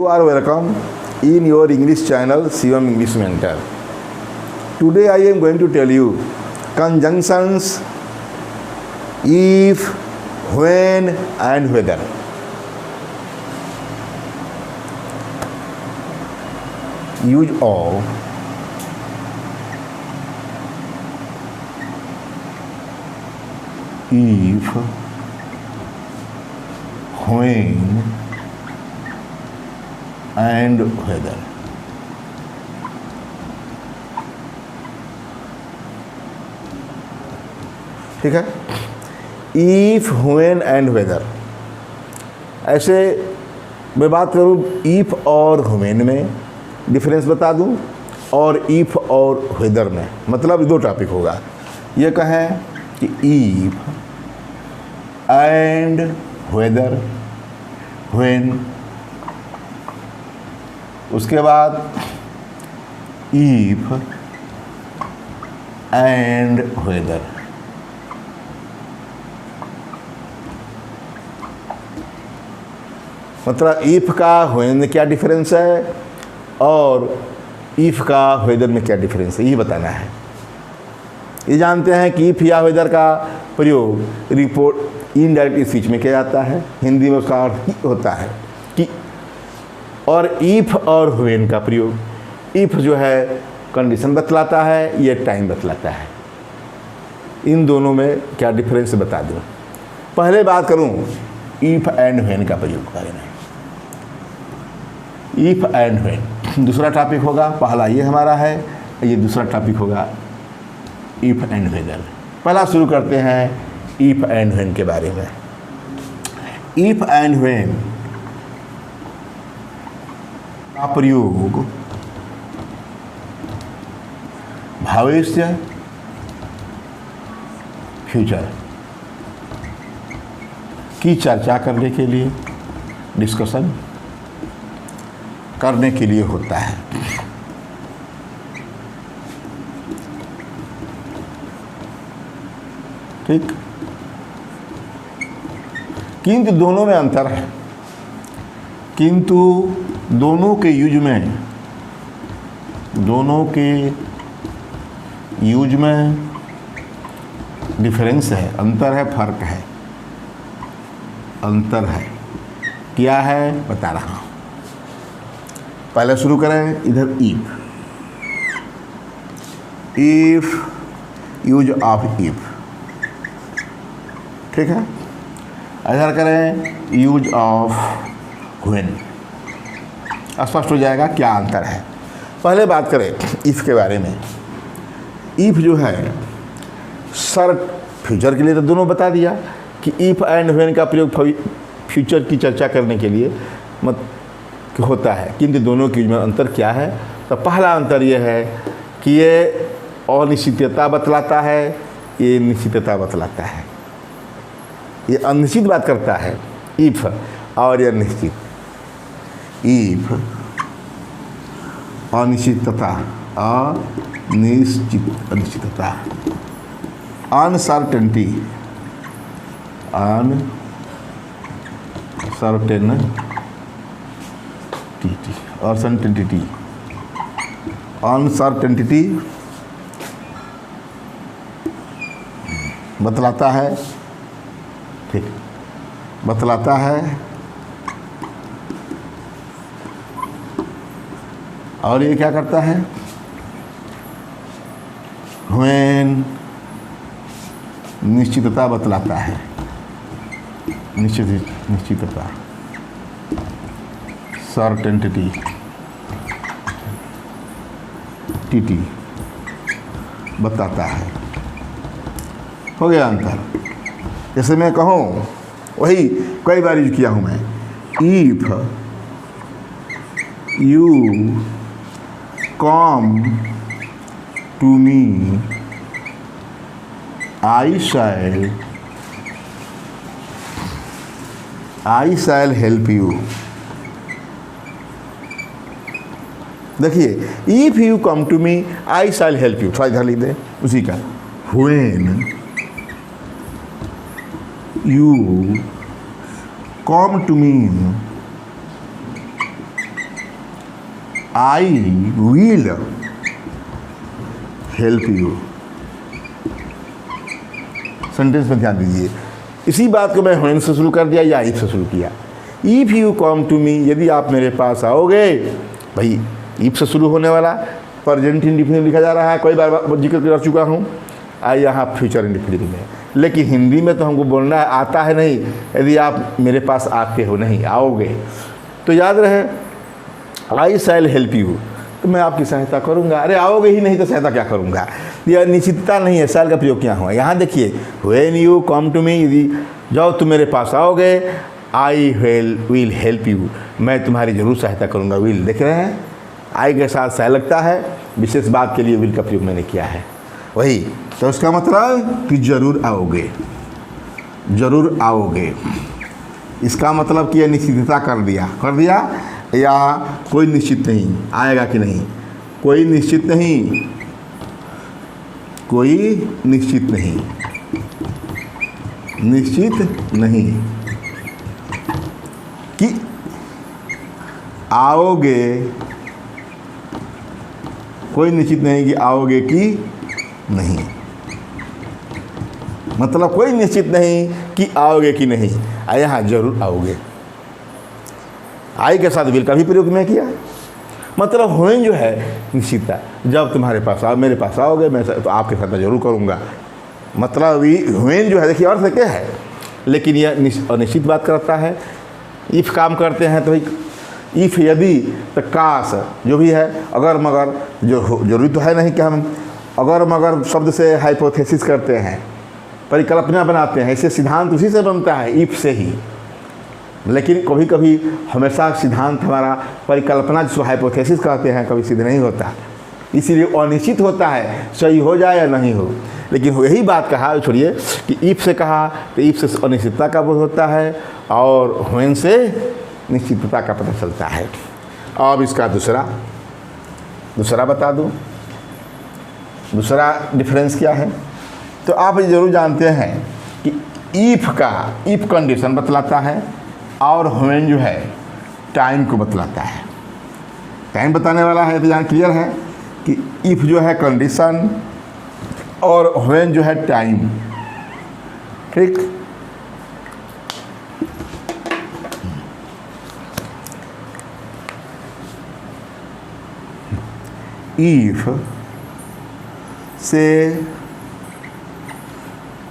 You are welcome in your English channel Shivam English Mentor. Today I am going to tell you conjunctions if, when and whether. Use of, if, when and whether. ठीक है, if, when and weather. ऐसे मैं बात करूँ if और when में difference बता दूँ और इफ और वेदर में, मतलब दो टॉपिक होगा। ये कहें कि इफ एंड वेदर, व्हेन, उसके बाद इफ एंड वेदर। मतलब इफ का व्हेन में क्या डिफरेंस है और इफ का वेदर में क्या डिफरेंस है, ये बताना है। ये जानते हैं कि इफ या वेदर का प्रयोग रिपोर्ट इनडायरेक्ट स्पीच में किया जाता है, हिंदी में उसका अर्थ होता है कि, और इफ और व्हेन का प्रयोग, इफ जो है कंडीशन बतलाता है, ये टाइम बतलाता है। इन दोनों में क्या डिफरेंस बता दूं। पहले बात करूं इफ एंड व्हेन का प्रयोग करें। इफ एंड व्हेन दूसरा टॉपिक होगा, पहला ये हमारा है, ये दूसरा टॉपिक होगा इफ एंड वेदर। पहला शुरू करते हैं इफ एंड व्हेन के बारे में। इफ एंड व्हेन का प्रयोग भविष्य, फ्यूचर की चर्चा करने के लिए, डिस्कशन करने के लिए होता है। ठीक, किंतु दोनों में अंतर है। किंतु दोनों के यूज में डिफरेंस है, अंतर है, फर्क है, अंतर है। क्या है बता रहा हूं। पहले शुरू करें इधर इफ, यूज ऑफ इफ। ठीक है, इधर करें यूज ऑफ व्हेन। स्पष्ट हो जाएगा क्या अंतर है। पहले बात करें इफ के बारे में। इफ जो है सर्ट फ्यूचर के लिए तो दोनों बता दिया कि इफ एंड व्हेन का प्रयोग फ्यूचर की चर्चा करने के लिए होता है, किंतु दोनों के में अंतर क्या है। तो पहला अंतर यह है कि ये अनिश्चितता बतलाता है, ये निश्चितता बतलाता है। ये अनिश्चित बात करता है इफ, और ये निश्चित। इफ अनिश्चितता, अनिश्चितता, अनसर्टेनिटी, अनसर्टेनिटी बतलाता है। ठीक, बतलाता है। और ये क्या करता है, व्हेन निश्चितता बतलाता है, निश्चितता, सर्टेनिटी, टीटी बताता है। हो गया अंतर। जैसे मैं कहूँ, वही कई बार यूज किया हूँ मैं। If you come to me I shall help you. देखिए, if you come to me I shall help you, थोड़ा इधर लिख दे उसी का। When you come to me I will help you. Sentence में ध्यान दीजिए, इसी बात को मैं व्हेन से शुरू कर दिया या इफ से शुरू किया। If you come to me, यदि आप मेरे पास आओगे, भाई इफ से शुरू होने वाला प्रेजेंट इंडेफिनिट लिखा जा रहा है, कई बार जिक्र कर चुका हूँ, यहाँ फ्यूचर इंडेफिनिट में। लेकिन हिंदी में तो हमको बोलना है, आता है नहीं, यदि आप मेरे पास आते हो, नहीं आओगे। तो याद रहे आई शैल हेल्प यू, तो मैं आपकी सहायता करूंगा। अरे आओगे ही नहीं तो सहायता क्या करूंगा, यह निश्चितता नहीं है। शैल का प्रयोग क्या हुआ यहाँ देखिए, when you come to me, यदि जब तुम मेरे पास आओगे, आई विल हेल्प यू, मैं तुम्हारी जरूर सहायता करूंगा। विल देख रहे हैं, आई के साथ शैल लगता है, विशेष बात के लिए विल का प्रयोग मैंने किया है वही। तो उसका मतलब कि जरूर आओगे, जरूर आओगे। इसका मतलब कि यह निश्चितता कर दिया या कोई निश्चित नहीं आएगा कि नहीं, कोई निश्चित नहीं, कोई निश्चित नहीं, निश्चित नहीं कि आओगे, कोई निश्चित नहीं कि आओगे कि नहीं, मतलब कोई निश्चित नहीं कि आओगे कि नहीं, यहाँ जरूर आओगे। आई के साथ विल का भी प्रयोग मैं किया, मतलब व्हेन जो है निश्चितता, जब तुम्हारे पास मेरे पास आओगे मैं तो आपके साथ जरूर करूँगा। मतलब व्हेन जो है देखिए अर्थ क्या है, लेकिन यह अनिश्चित बात करता है। इफ़ काम करते हैं तो इफ़ यदि तो काश जो भी है, अगर मगर जो जरूरी तो है नहीं कि हम अगर मगर शब्द से हाइपोथेसिस करते हैं, परिकल्पना बनाते हैं। ऐसे सिद्धांत उसी से बनता है, इफ से ही। लेकिन कभी कभी हमेशा सिद्धांत हमारा परिकल्पना जिसको हाइपोथेसिस कहते हैं कभी सिद्ध नहीं होता, इसीलिए अनिश्चित होता है, सही हो जाए या नहीं हो। लेकिन यही बात कहा, छोड़िए कि इफ से कहा तो इफ से अनिश्चितता का बोध होता है और व्हेन से निश्चितता का पता चलता है। अब इसका दूसरा बता दूं, दूसरा डिफरेंस क्या है। तो आप ज़रूर जानते हैं कि इफ़ कंडीशन बतलाता है और व्हेन जो है टाइम को बतलाता है। टाइम बताने वाला है तो यहाँ क्लियर है कि इफ़ जो है कंडीशन और व्हेन जो है टाइम, ठीक। इफ से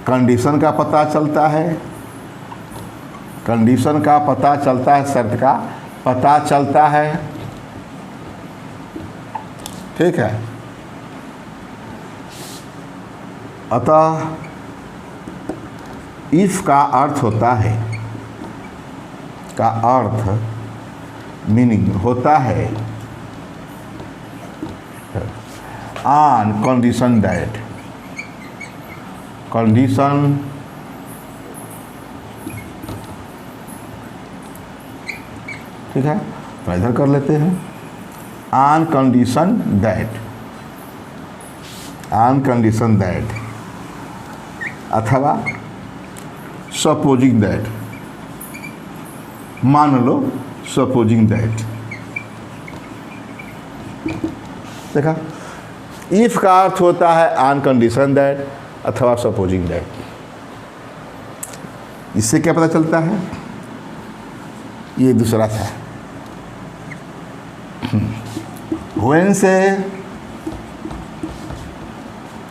कंडीशन का पता चलता है, कंडीशन का पता चलता है, शर्त का पता चलता है, ठीक है। अतः इफ का अर्थ होता है, का अर्थ मीनिंग होता है ऑन कंडीशन दैट, कंडीशन ठीक है, तो इधर कर लेते हैं on condition that, on condition that अथवा सपोजिंग दैट, मान लो सपोजिंग दैट। देखा, इफ का अर्थ होता है ऑन कंडीशन दैट अथवा सपोजिंग दैट। इससे क्या पता चलता है, ये दूसरा था। व्हेन से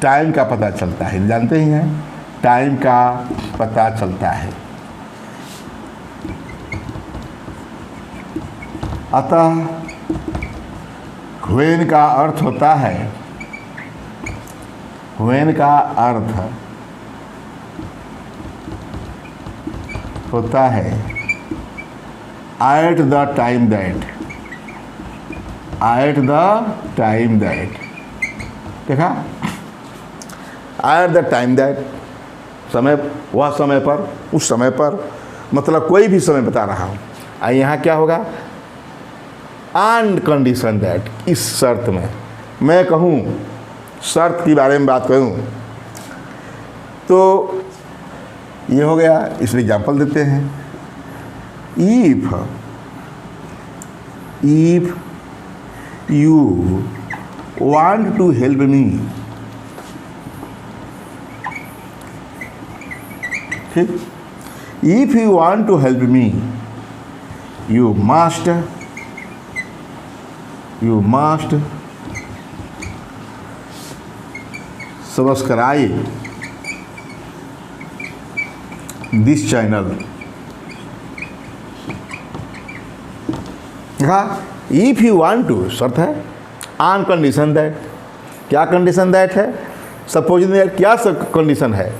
टाइम का पता चलता है, जानते ही हैं टाइम का पता चलता है। अतः व्हेन का अर्थ होता है, व्हेन का अर्थ होता है at the time that, at the time that. देखा, एट द टाइम दैट, समय, वह समय पर, उस समय पर, मतलब कोई भी समय बता रहा हूँ। यहाँ क्या होगा, ऑन कंडीशन दैट, इस शर्त में। मैं कहूँ शर्त के बारे में बात करूँ तो ये हो गया। इसमें एग्जाम्पल देते हैं, if you want to help me, ठीक, if you want to help me you must subscribe this channel. If you want to शर्त है, ऑन कंडीशन दैट, क्या कंडीशन दैट है, सपोजिंग दैट, क्या कंडीशन है,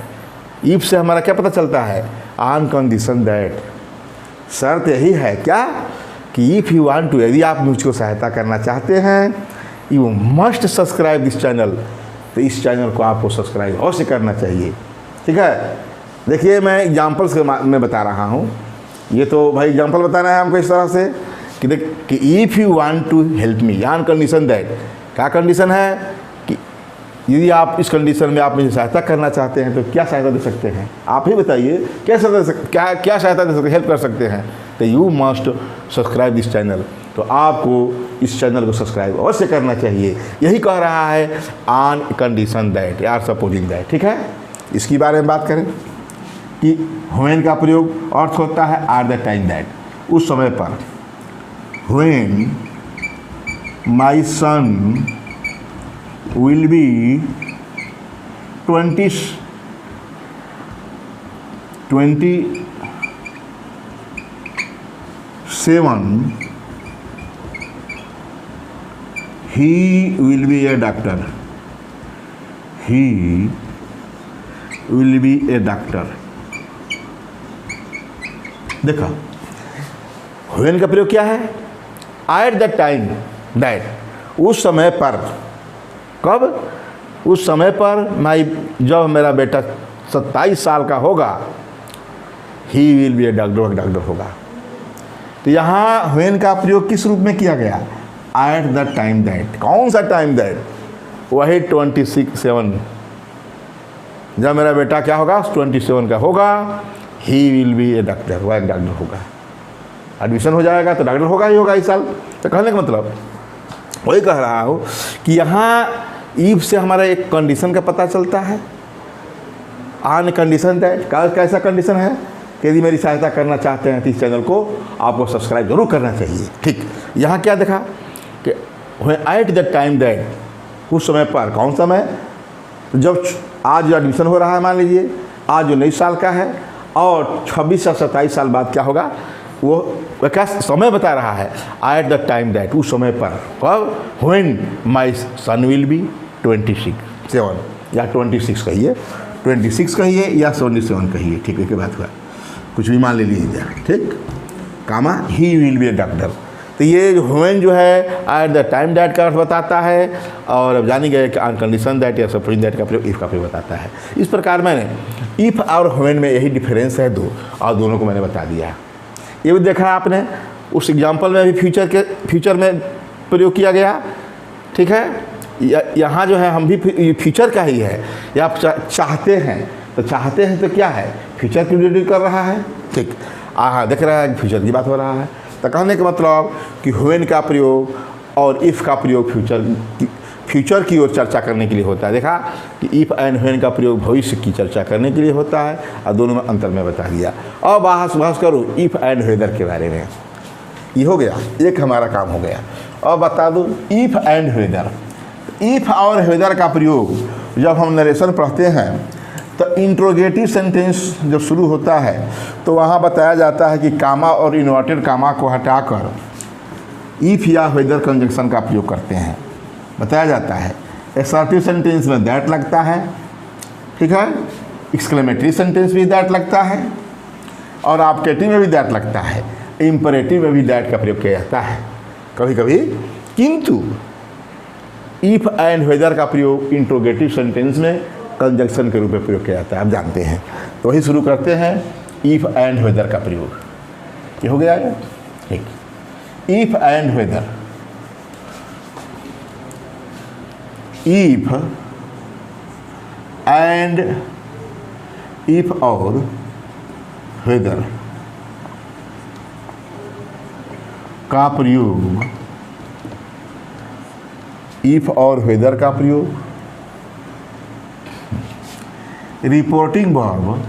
इफ से हमारा क्या पता चलता है, ऑन कंडीशन दैट, शर्त यही है क्या कि इफ यू वांट टू, यदि आप मुझको सहायता करना चाहते हैं, you must subscribe this channel, तो इस चैनल को आपको सब्सक्राइब अवश्य करना चाहिए। ठीक है, देखिए मैं एग्जाम्पल्स में बता रहा हूँ, ये तो भाई एग्जाम्पल बताना है हमको इस तरह से कि देख कि if you want to help me, on condition that, क्या कंडीशन है कि यदि आप इस कंडीशन में आप मुझे सहायता करना चाहते हैं तो क्या सहायता दे सकते हैं, आप ही बताइए, क्या सहायता दे सकते, हेल्प कर सकते हैं, तो you must subscribe this channel, तो आपको इस चैनल को सब्सक्राइब अवश्य करना चाहिए। यही कह रहा है ऑन कंडीशन दैट या सपोजिंग दैट। ठीक है, इसके बारे में बात करें कि व्हेन का प्रयोग अर्थ होता है एट द टाइम दैट, उस समय पर, when my son will be 27 he will be a doctor, he will be a doctor। देखा, व्हेन का प्रयोग क्या है, एट द टाइम दैट, उस समय पर, कब, उस समय पर, जब मेरा बेटा 27 साल का होगा, ही विल बी ए डॉक्टर होगा। तो यहाँ व्हेन का प्रयोग किस रूप में किया गया, एट द टाइम दैट, कौन सा टाइम दैट, वही 27, जब मेरा बेटा क्या होगा 27 का होगा, ही विल बी ए डॉक्टर, वह एक डॉक्टर होगा, एडमिशन हो जाएगा तो डॉक्टर होगा ही होगा इस साल। तो कहने का मतलब वही कह रहा हूँ कि यहाँ ईफ से हमारा एक कंडीशन का पता चलता है, ऑन कंडीशन दैट, कैसा कंडीशन है कि यदि मेरी सहायता करना चाहते हैं तो इस चैनल को आपको सब्सक्राइब जरूर करना चाहिए। ठीक, यहाँ क्या देखा कि एट द टाइम दैट, उस समय पर, कौन समय, जब आज जो एडमिशन हो रहा है, मान लीजिए आज जो 19 साल का है और 26 या 27 साल बाद क्या होगा, वो क्या समय बता रहा है, एट द टाइम दैट, उस समय पर, कब, when my son will be 27 या 26 कहिए, 26 कहिए या 77 कहिए, ठीक है, बात हुआ, कुछ भी मान ले लीजिए, ठीक, comma he will be a doctor. तो ये व्हेन जो है एट द टाइम दैट का अर्थ बताता है, और अब जानी गए कि ऑन कंडीशन दैट या सपोजिंग दैट का प्रयोग इफ़ का प्रयोग बताता है। इस प्रकार मैंने इफ़ और व्हेन में यही डिफरेंस है दो, और दोनों को मैंने बता दिया। ये भी देखा आपने, उस एग्जाम्पल में भी फ्यूचर में प्रयोग किया गया। ठीक है, यहाँ जो है हम भी फ्यूचर का ही है, या आप चाहते हैं, तो चाहते हैं तो क्या है, फ्यूचर की रिलेटेड कर रहा है। ठीक, हाँ, देख रहा है फ्यूचर की बात हो रहा है। तो कहने का मतलब कि व्हेन का प्रयोग और इफ़ का प्रयोग फ्यूचर की ओर चर्चा करने के लिए होता है। देखा कि इफ़ एंड व्हेन का प्रयोग भविष्य की चर्चा करने के लिए होता है, और दोनों में अंतर में बता दिया। और बहस करो इफ़ एंड वेदर के बारे में, ये हो गया, एक हमारा काम हो गया। और बता दूँ इफ़ एंड वेदर, इफ़ और वेदर का प्रयोग जब हम नरेशन पढ़ते हैं तो इंट्रोगेटिव सेंटेंस जब शुरू होता है तो वहाँ बताया जाता है कि कामा और इन्वर्टेड कामा को हटाकर इफ़ या वेदर कंजंक्शन का प्रयोग करते हैं, बताया जाता है। असर्टिव सेंटेंस में दैट लगता है, ठीक है, एक्सक्लेमेटरी सेंटेंस भी दैट लगता है, और ऑब्जेक्टिव में भी दैट लगता है, इम्परेटिव में भी दैट का प्रयोग किया जाता है कभी कभी। किंतु इफ़ एंड वेदर का प्रयोग इंट्रोगेटिव सेंटेंस में कंजंक्शन के रूप में प्रयोग किया जाता है, आप जानते हैं। तो वही शुरू करते हैं इफ़ एंड वेदर का प्रयोग। ये हो गया है, ठीक, if and whether, if and if और वेदर का प्रयोग इफ और वेदर का प्रयोग, रिपोर्टिंग वर्ब,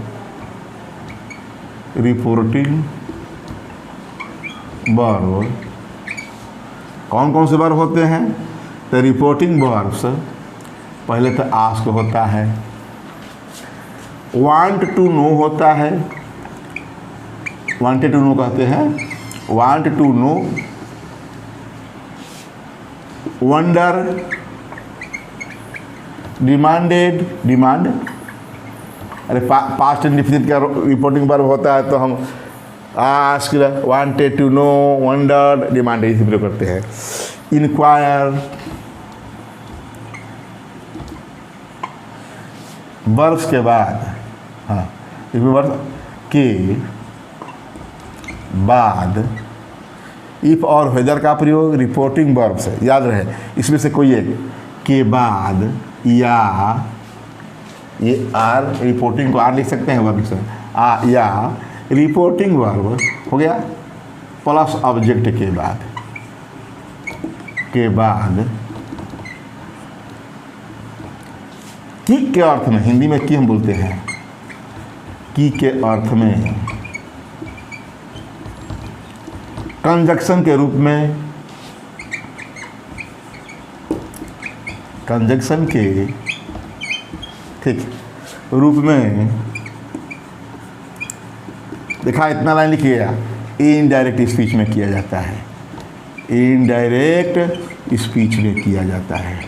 कौन कौन से वर्ब होते हैं? तो रिपोर्टिंग वर्ब्स पहले तो आस्क होता है, वांट टू नो होता है, वांटेड टू नो कहते हैं, want to know, wonder, demanded, demand, अरे पास्ट इंडिफिनिट का रिपोर्टिंग वर्ब होता है तो हम ask, wanted to know, wonder, demanded इसी प्रयोग करते हैं। इंक्वायर, वर्ब्स के बाद, हाँ वर्ब के बाद इफ और वेदर का प्रयोग रिपोर्टिंग वर्ब से, याद रहे इसमें से कोई एक के बाद, या ये आर, रिपोर्टिंग को आर लिख सकते हैं वर्ब से, या रिपोर्टिंग वर्ब हो गया प्लस ऑब्जेक्ट के बाद की के अर्थ में, हिंदी में की हम बोलते हैं, की के अर्थ में कंजक्शन के रूप में, कंजक्शन के ठीक रूप में, देखा इतना लाइन लिखिएगा, इनडायरेक्ट स्पीच में किया जाता है, इनडायरेक्ट स्पीच में किया जाता है,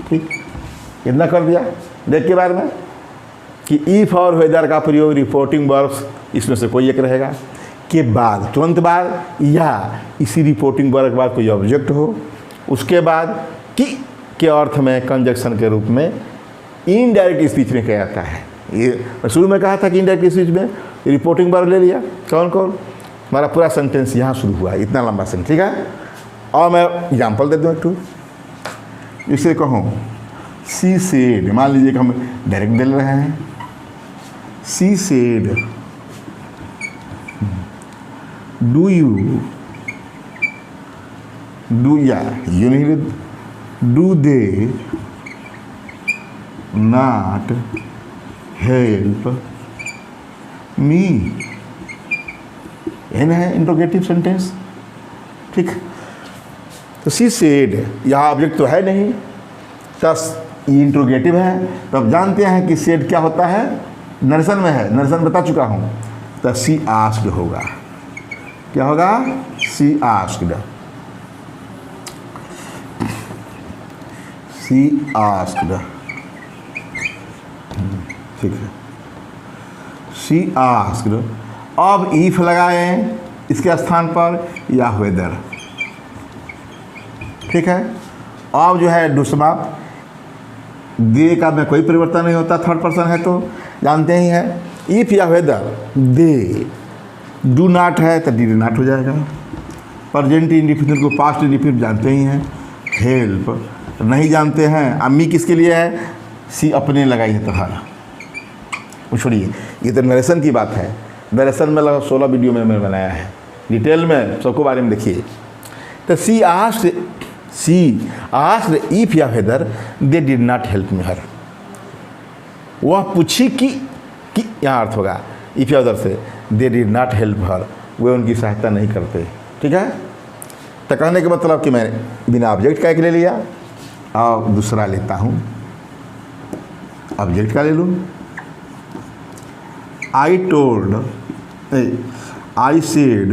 ठीक, इतना कर दिया। देख के बारे में कि इफ और वेदर का प्रयोग रिपोर्टिंग वर्ब्स इसमें से कोई एक रहेगा, के बाद तुरंत बाद, या इसी रिपोर्टिंग वर्ब के बाद कोई ऑब्जेक्ट हो, उसके बाद की के अर्थ में कंजक्शन के रूप में इनडायरेक्ट स्पीच में किया जाता है। ये शुरू में कहा था कि इनडायरेक्ट स्पीच में रिपोर्टिंग वर्ब ले लिया, कौन कौन, हमारा पूरा सेंटेंस यहाँ शुरू हुआ, इतना लंबा सेंटेंस, ठीक है। और मैं एग्जाम्पल दे दूँ एक टू, इसे कहूँ सी सेड, मान लीजिए कि हम डायरेक्ट दे रहे हैं, she said do you, do या यू नहीं, डू दे नॉट हेल्प मी, यह ना है इंट्रोगेटिव सेंटेंस, ठीक। तो सी सेड, यहाँ ऑब्जेक्ट तो है नहीं, तब इंट्रोगेटिव है, तो अब जानते हैं कि सेड क्या होता है, नरेशन में है, नरेशन बता चुका हूँ, तो सी आस्क्ड होगा, क्या होगा, सी आस्क्ड, सी आस्क्ड, ठीक है, सी आस्क्ड। अब इफ लगाएं इसके स्थान पर, या वेदर, ठीक है। अब जो है डू समाप्त, दे का में कोई परिवर्तन नहीं होता, थर्ड पर्सन है तो जानते ही है। इफ या वेदर दे, डू नॉट है तो डी नॉट हो जाएगा, प्रेजेंट इंडिफिनिट को पास्ट इंडिफिनिट जानते ही हैं, हेल्प नहीं जानते हैं, अम्मी किसके लिए है, सी अपने लगाई है तुम्हारा, छोड़िए ये तो नरेशन की बात है, नरेशन में लगा 16 वीडियो में मैंने बनाया है, डिटेल में सबको बारे में देखिए। तो सी आस्क्ड इफ या whether they did not help me her, वह पूछी कि यहाँ अर्थ होगा इफ या वेदर से, they did not help her, वे उनकी सहायता नहीं करते, ठीक है। तो कहने का मतलब कि मैंने बिना ऑब्जेक्ट का एक ले लिया और दूसरा लेता हूँ, ऑब्जेक्ट का ले लूँ, आई टोल्ड, आई सेड,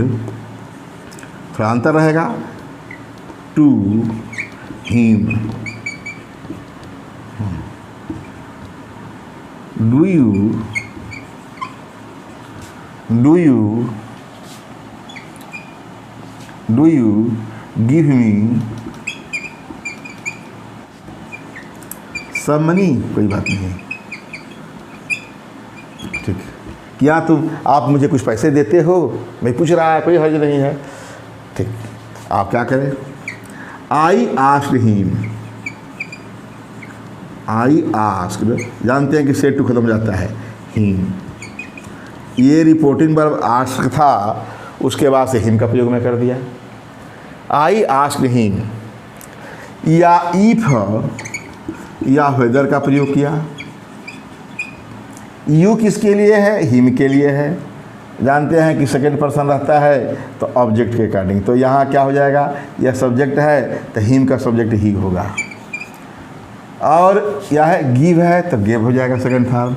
थोड़ा अंतर रहेगा, to him, do you give me some money, कोई बात नहीं, ठीक, क्या तुम आप मुझे कुछ पैसे देते हो, मैं पूछ रहा है, कोई हर्ज नहीं है, ठीक। आप क्या करें, आई आस्क्ड हिम, आई आस्क्ड, जानते हैं कि सेड टू खत्म हो जाता है, हिम, ये रिपोर्टिंग वर्ब आस्क था, उसके बाद से हिम का प्रयोग मैं कर दिया। आई आस्क्ड हिम, या इफ या वेदर का प्रयोग किया। यू किसके लिए है? हिम के लिए है। जानते हैं कि सेकंड पर्सन रहता है तो ऑब्जेक्ट के अकॉर्डिंग, तो यहाँ क्या हो जाएगा, यह सब्जेक्ट है तो हिम का सब्जेक्ट ही होगा। और यह है गिव है तो गिव हो जाएगा सेकंड फॉर्म।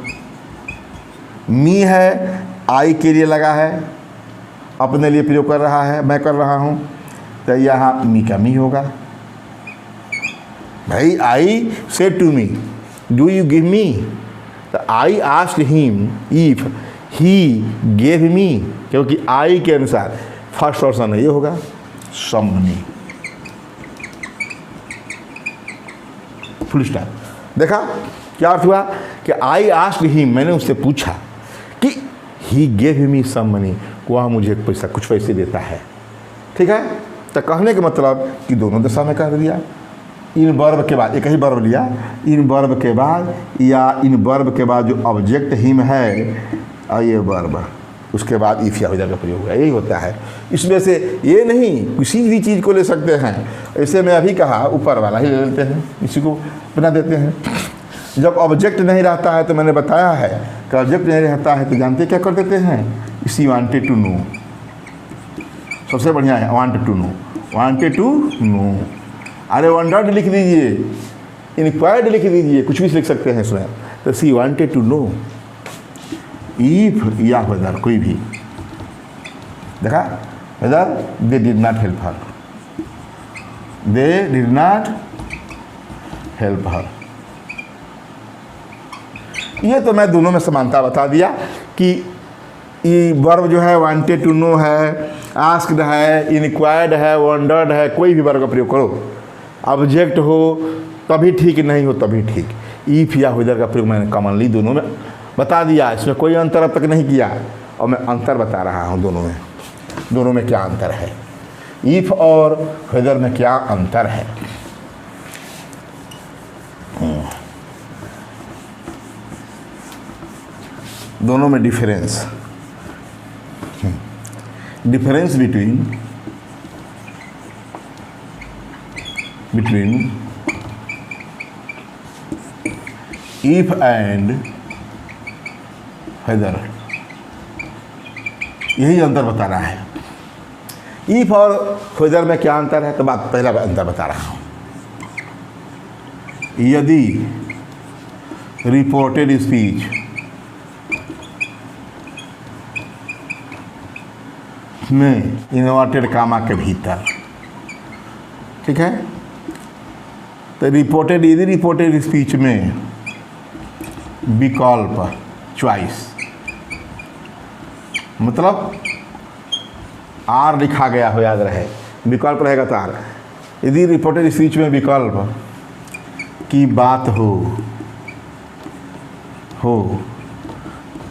मी है, आई के लिए लगा है, अपने लिए प्रयोग कर रहा है, मैं कर रहा हूँ, तो यहाँ मी का मी होगा। भाई I said to me do you give me, तो I asked him if he gave me, क्योंकि आई के अनुसार फर्स्ट पर्सन ये होगा समनी। Full stop. देखा क्या अर्थ हुआ कि आई आस्क्ड हिम, मैंने उससे पूछा कि ही गेव मी सम मनी, वह मुझे पैसा कुछ पैसे देता है। ठीक है, तो कहने का मतलब कि दोनों दशा में कह दिया। इन वर्ब के बाद एक ही वर्ब लिया, इन वर्ब के बाद या इन वर्ब के बाद जो ऑब्जेक्ट हिम है और ये वर्ब, उसके बाद इफ या वेदर का प्रयोग हुआ, यही होता है। इसमें से ये नहीं किसी भी चीज़ को ले सकते हैं। ऐसे मैं अभी कहा ऊपर वाला ही ले लेते हैं, इसी को बना देते हैं। जब ऑब्जेक्ट नहीं रहता है तो मैंने बताया है कि ऑब्जेक्ट नहीं रहता है तो जानते क्या कर देते हैं, इसी वांटेड टू नो सबसे बढ़िया है। Wanted to know, wanted to know, अरे वंडर्ड लिख दीजिए, इंक्वायर्ड लिख दीजिए, कुछ भी लिख सकते हैं इसमें। तो सी वांटेड टू नो इफ या वेदर, कोई भी। देखा, weather they did not help her, they did not help हर। ये तो मैं दोनों में समानता बता दिया कि ये वर्ब जो है वांटेड टू नो है, आस्क्ड है, इनक्वायर्ड है, वंडर्ड है, कोई भी वर्ब का प्रयोग करो। ऑब्जेक्ट हो तभी ठीक, नहीं हो तभी ठीक। इफ या वेदर का प्रयोग मैंने कॉमनली दोनों में बता दिया, इसमें कोई अंतर अब तक नहीं किया, और मैं अंतर बता रहा हूँ दोनों में क्या अंतर है, इफ और वेदर में क्या अंतर है। दोनों में difference between if and whether, यही अंतर बता रहा है। इफ और वेदर में क्या अंतर है, तो बात पहला अंतर बता रहा हूँ। यदि रिपोर्टेड स्पीच में इन्वर्टेड कामा के भीतर, ठीक है, तो यदि रिपोर्टेड स्पीच में विकल्प चॉइस मतलब आर लिखा गया हो, याद रहे, विकल्प रहेगा तो आर। यदि रिपोर्टेड स्पीच में विकल्प की बात हो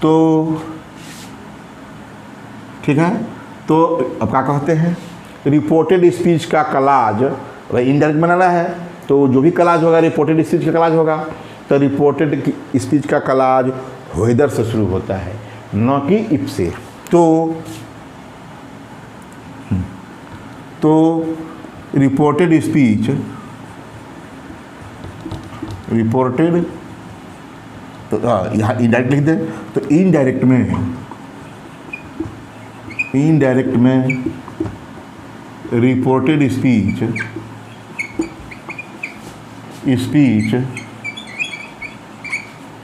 तो ठीक है, तो अब क्या कहते हैं, रिपोर्टेड स्पीच का कलाज, भाई इनडायरेक्ट बनाना है तो जो भी कलाज होगा रिपोर्टेड स्पीच का कलाज होगा। तो रिपोर्टेड स्पीच का कलाज वेदर से शुरू होता है, न कि इफ से। तो रिपोर्टेड स्पीच, तो यहाँ इनडायरेक्ट लिख दें, तो इनडायरेक्ट में रिपोर्टेड स्पीच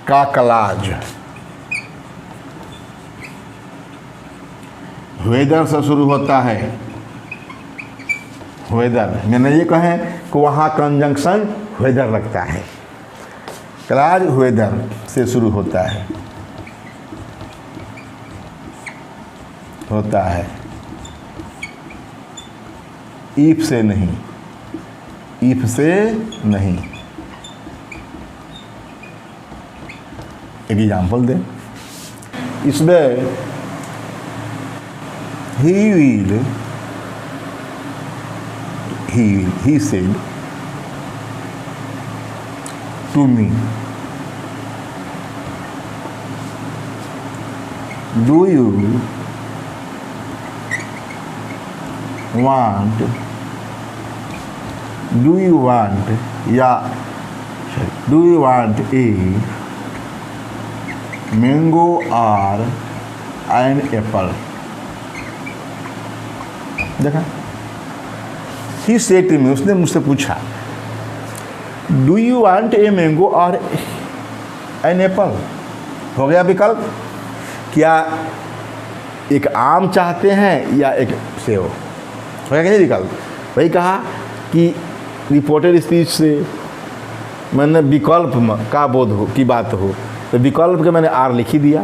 का कलाज वेदर से शुरू होता है। वेदर मैंने ये कहें कि वहाँ कंजंक्शन वेदर लगता है, कलाज वेदर से शुरू होता है इफ से नहीं, एक एग्जाम्पल दें इसमें, he said to me do you want, do you want, या do you want a mango और एन एप्पल। देखा, ही सेड टू मी, उसने मुझसे पूछा do you want a mango और एन एप्पल। हो गया विकल्प, क्या एक आम चाहते हैं या एक सेब, हो गया कि नहीं विकल्प। वही कहा कि रिपोर्टेड स्पीच से मैंने विकल्प का बोध हो की बात हो, तो विकल्प के मैंने आर लिख ही दिया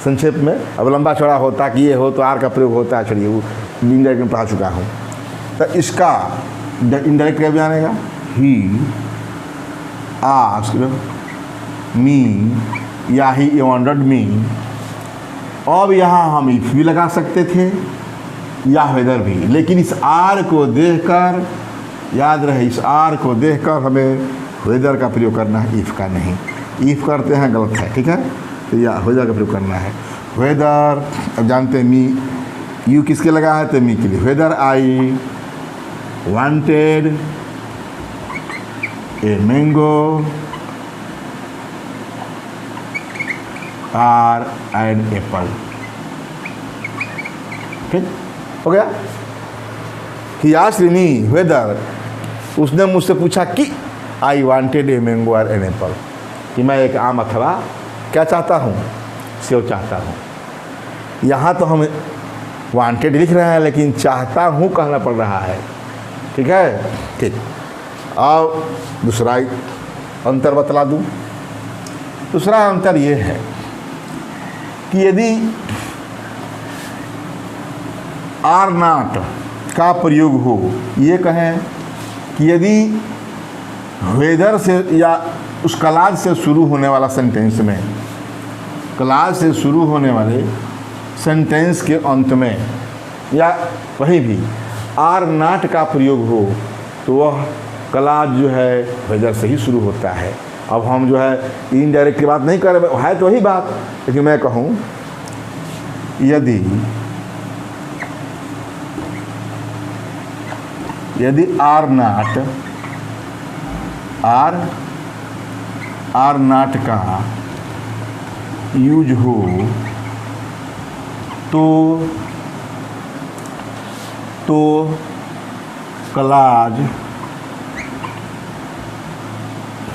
संक्षेप में। अब लंबा चौड़ा होता कि ये हो तो आर का प्रयोग होता है, छोड़िए वो इंडायरेक्ट में पढ़ा चुका हूँ। तो इसका इंडायरेक्ट क्या बनेगा, ही आस्क्ड मी या ही वंडर्ड मी। अब यहाँ हम इफ भी लगा सकते थे या वेदर भी, लेकिन इस आर को देखकर, याद रहे इस आर को देखकर हमें वेदर का प्रयोग करना है, इफ का नहीं। इफ करते हैं गलत है, ठीक है, तो या वेदर का प्रयोग करना है। वेदर, अब जानते हैं मी, यू किसके लगा है, तो मी के लिए। Whether I wanted A mango और एन एप्पल। ठीक हो गया। ही आस्क्ड मी वेदर, उसने मुझसे पूछा कि आई वांटेड ए मैंगो और एन एप्पल, कि मैं एक आम अथवा क्या चाहता हूँ, सेब चाहता हूँ। यहाँ तो हम वांटेड लिख रहे हैं लेकिन चाहता हूँ कहना पड़ रहा है, ठीक है। ठीक, अब दूसरा अंतर बतला दूँ। दूसरा अंतर ये है कि यदि आर नॉट का प्रयोग हो, ये कहें कि यदि वेदर से या उस क्लॉज से शुरू होने वाला सेंटेंस में, क्लॉज से शुरू होने वाले सेंटेंस के अंत में या कहीं भी आर नॉट का प्रयोग हो, तो वह क्लॉज जो है वेदर से ही शुरू होता है। अब हम जो है इनडायरेक्ट की बात नहीं कर रहे, है तो वही बात, लेकिन मैं कहूँ यदि आर नॉट का यूज हो तो क्लॉज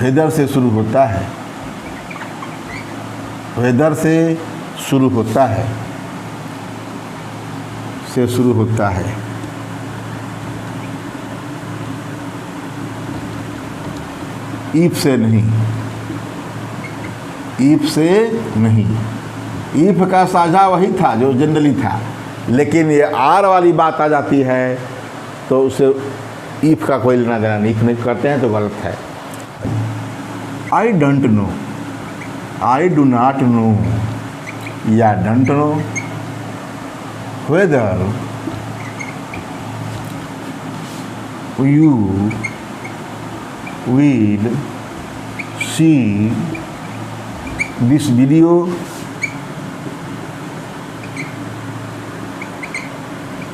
वेदर से शुरू होता है, वेदर से शुरू होता है, से शुरू होता है। ईफ से नहीं, ईफ से नहीं। ईफ का साझा वही था जो जनरली था, लेकिन ये आर वाली बात आ जाती है तो उसे ईफ का कोई लेना देना नहीं, ईफ नहीं करते हैं तो गलत है। I don't know, I do not know या don't know whether you will see this video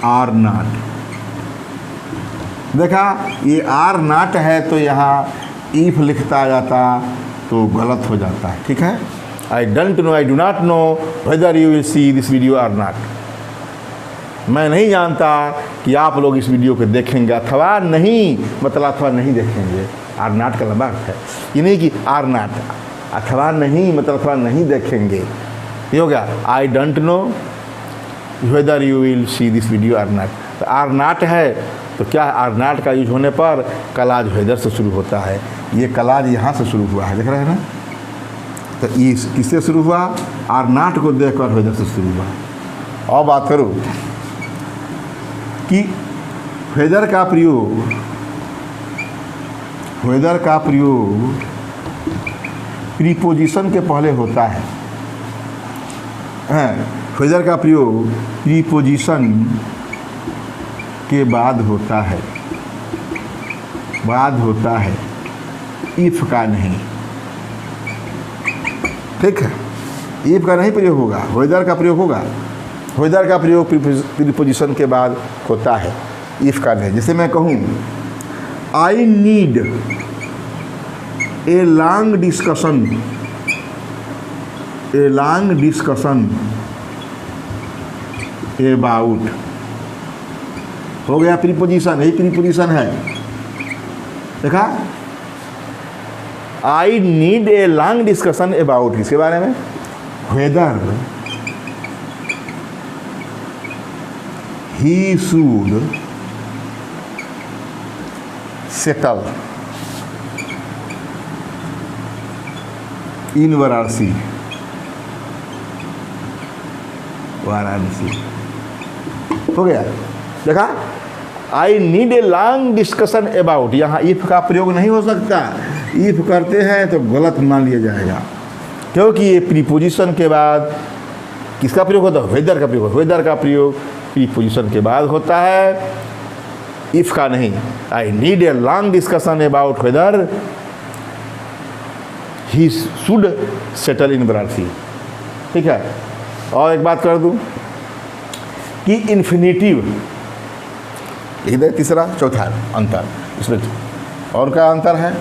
or not। देखा, ये आर नॉट है तो यहाँ इफ लिखता जाता तो गलत हो जाता है, ठीक है। I don't know, I do not know whether you will see this video और नॉट। मैं नहीं जानता कि आप लोग इस वीडियो को देखेंगे अथवा नहीं, मतलब अथवा नहीं देखेंगे। आर नॉट का लंबा अर्थ है, ये नहीं कि आर नॉट अथवा नहीं, मतलब अथवा नहीं देखेंगे, ये हो गया। I don't know whether you will see this video or not. तो आर नॉट है तो क्या, आर नॉट का यूज होने पर क्लॉज वेदर से शुरू होता है। ये क्लॉज यहाँ से शुरू हुआ है, देख रहे हैं ना। तो ये किससे शुरू हुआ, आर नॉट को देखकर वेदर से शुरू हुआ। और बात करूँ कि वेदर का प्रयोग प्रीपोजिशन के पहले होता है। वेदर का प्रयोग प्रीपोजिशन के बाद होता है, इफ का नहीं, ठीक है। इफ का नहीं प्रयोग होगा, वेदर का प्रयोग होगा। वेदर का प्रयोग प्रीपोजिशन के बाद होता है, इफ का नहीं। जैसे मैं कहूँ I need a long discussion, a long discussion about, हो गया प्रीपोजिशन, यही प्रीपोजिशन है, देखा। I need a long discussion about, किसके बारे में, weather he should settle in Varanasi, Varanasi, हो गया, देखा। I need a long discussion about, यहाँ इफ का प्रयोग नहीं हो सकता, इफ करते हैं तो गलत मान लिया जाएगा, क्योंकि ये प्रीपोजिशन के बाद किसका प्रयोग होता है, वेदर का प्रयोग। वेदर का प्रयोग प्रीपोजिशन के बाद होता है, इफ का नहीं। I need a long discussion about whether he should settle in Varanasi, ठीक है। और एक बात कर दूं कि इन्फिनेटिव, इधर तीसरा चौथा अंतर इसमें, और क्या अंतर है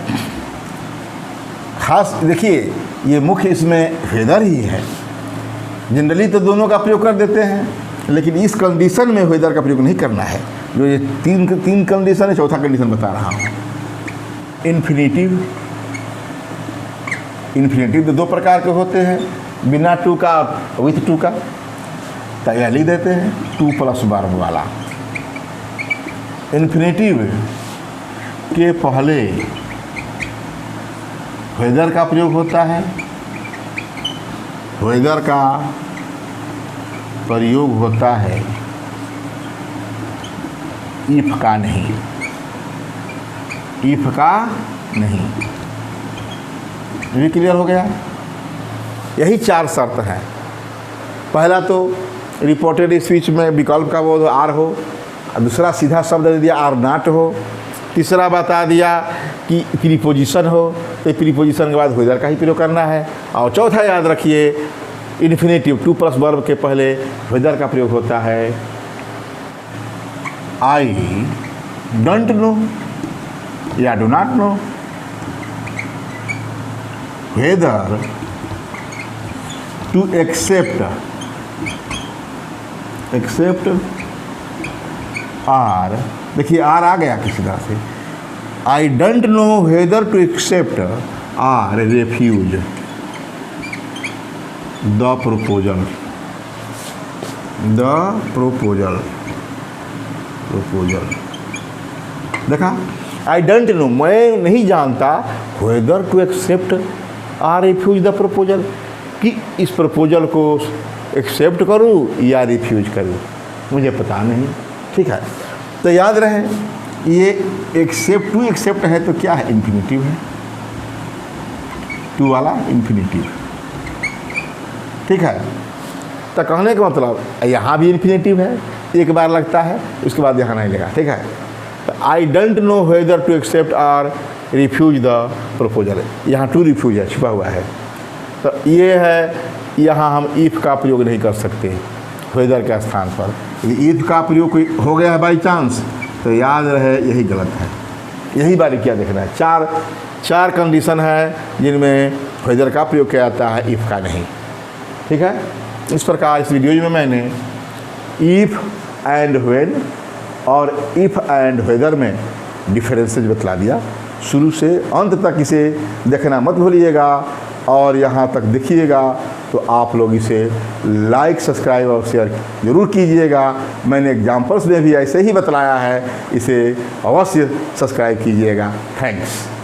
खास, देखिए ये मुख्य इसमें वेदर ही है। जनरली तो दोनों का प्रयोग कर देते हैं, लेकिन इस कंडीशन में वेदर का प्रयोग नहीं करना है। जो ये तीन कंडीशन है, चौथा कंडीशन बता रहा हूँ। इन्फिनेटिव, इन्फिनेटिव तो दो प्रकार के होते हैं, बिना टू का विथ टू का, तो यह लिख देते हैं 2+ वर्ब वाला। इन्फिनेटिव के पहले वेदर का प्रयोग होता है, वेदर का प्रयोग होता है, इफ का नहीं, इफ का नहीं। ये क्लियर हो गया। यही 4 शर्त हैं। पहला तो रिपोर्टेड स्पीच में विकल्प का वो आर हो, दूसरा सीधा शब्द दे दिया आर नॉट हो, तीसरा बता दिया कि प्रीपोजिशन हो, तो प्रीपोजिशन के बाद वेदर का ही प्रयोग करना है, और चौथा याद रखिए इन्फिनेटिव 2+ वर्ब के पहले वेदर का प्रयोग होता है। आई डोंट नो या do not know whether to accept or, देखिए आर आ गया किसी तरह से। I don't know whether to accept or refuse the proposal, देखा। आई डोंट नो, मैं नहीं जानता, whether to accept or refuse the proposal, कि इस प्रपोजल को एक्सेप्ट करूँ या रिफ्यूज करूँ, मुझे पता नहीं, ठीक है। तो याद रहे ये एक्सेप्ट, टू एक्सेप्ट है तो क्या है, इन्फिनेटिव है, टू वाला इन्फिनेटिव, ठीक है। तो कहने का मतलब यहाँ भी इन्फिनेटिव है, एक बार लगता है, उसके बाद यहाँ नहीं लगा, ठीक है। तो I don't know whether to accept or refuse the proposal, यहाँ टू रिफ्यूज है, छुपा हुआ है। तो ये है, यहाँ हम इफ का प्रयोग नहीं कर सकते वेदर के स्थान पर। इफ का प्रयोग हो गया है बाई चांस, तो याद रहे यही गलत है। यही बारीकियाँ देखना है। चार कंडीशन है जिनमें वेदर का प्रयोग किया जाता है, इफ का नहीं, ठीक है। इस प्रकार इस वीडियो में मैंने इफ एंड व्हेन और इफ एंड वेदर में डिफरेंसेस बतला दिया। शुरू से अंत तक इसे देखना मत भूलिएगा, और यहाँ तक देखिएगा तो आप लोग इसे लाइक, सब्सक्राइब और शेयर ज़रूर कीजिएगा। मैंने एग्जाम्पल्स में भी ऐसे ही बतलाया है, इसे अवश्य सब्सक्राइब कीजिएगा। थैंक्स।